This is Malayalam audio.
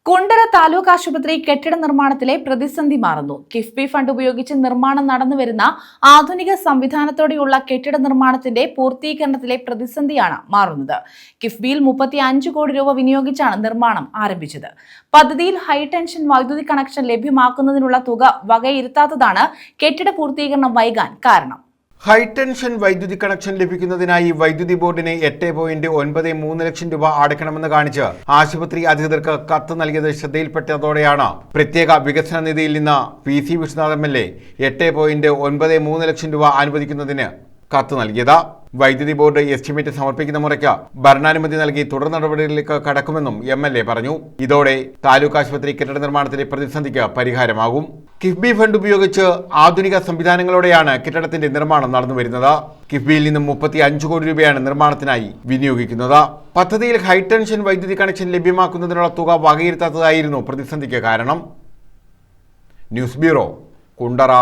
കുണ്ടറ താലൂക്ക് ആശുപത്രി കെട്ടിട നിർമ്മാണത്തിലെ പ്രതിസന്ധി മാറുന്നു. കിഫ്ബി ഫണ്ട് ഉപയോഗിച്ച് നിർമ്മാണം നടന്നുവരുന്ന ആധുനിക സംവിധാനത്തോടെയുള്ള കെട്ടിട നിർമ്മാണത്തിന്റെ പൂർത്തീകരണത്തിലെ പ്രതിസന്ധിയാണ് മാറുന്നത്. കിഫ്ബിയിൽ 35 കോടി രൂപ വിനിയോഗിച്ചാണ് നിർമ്മാണം ആരംഭിച്ചത്. പദ്ധതിയിൽ ഹൈടെൻഷൻ വൈദ്യുതി കണക്ഷൻ ലഭ്യമാക്കുന്നതിനുള്ള തുക വകയിരുത്താത്തതാണ് കെട്ടിട പൂർത്തീകരണം വൈകാൻ കാരണം. ഹൈടെൻഷൻ വൈദ്യുതി കണക്ഷൻ ലഭിക്കുന്നതിനായി വൈദ്യുതി ബോർഡിന് 8.93 ലക്ഷം രൂപ അടയ്ക്കണമെന്ന് കാണിച്ച് ആശുപത്രി അധികൃതർക്ക് കത്ത് നൽകിയത് ശ്രദ്ധയിൽപ്പെട്ടതോടെയാണ് പ്രത്യേക വികസന നിധിയിൽ നിന്ന് PC വിശ്വനാഥ് MLA 8.93 ലക്ഷം രൂപ അനുവദിക്കുന്നതിന് കത്ത് നൽകിയത്. വൈദ്യുതി ബോർഡ് എസ്റ്റിമേറ്റ് സമർപ്പിക്കുന്ന മുറയ്ക്ക് ഭരണാനുമതി നൽകി തുടർ നടപടികളിലേക്ക് കടക്കുമെന്നും MLA പറഞ്ഞു. ഇതോടെ താലൂക്ക് ആശുപത്രി കെട്ടിട നിർമ്മാണത്തിലെ പ്രതിസന്ധിക്ക് പരിഹാരമാകും. കിഫ്ബി ഫണ്ട് ഉപയോഗിച്ച് ആധുനിക സംവിധാനങ്ങളോടെയാണ് കെട്ടിടത്തിന്റെ നിർമ്മാണം നടന്നുവരുന്നത്. കിഫ്ബിയിൽ നിന്നും 35 കോടി രൂപയാണ് നിർമ്മാണത്തിനായി വിനിയോഗിക്കുന്നത്. പദ്ധതിയിൽ ഹൈടെൻഷൻ വൈദ്യുതി കണക്ഷൻ ലഭ്യമാക്കുന്നതിനുള്ള തുക വകയിരുത്താത്തതായിരുന്നു പ്രതിസന്ധിക്ക് കാരണം. News bureau, Kundara.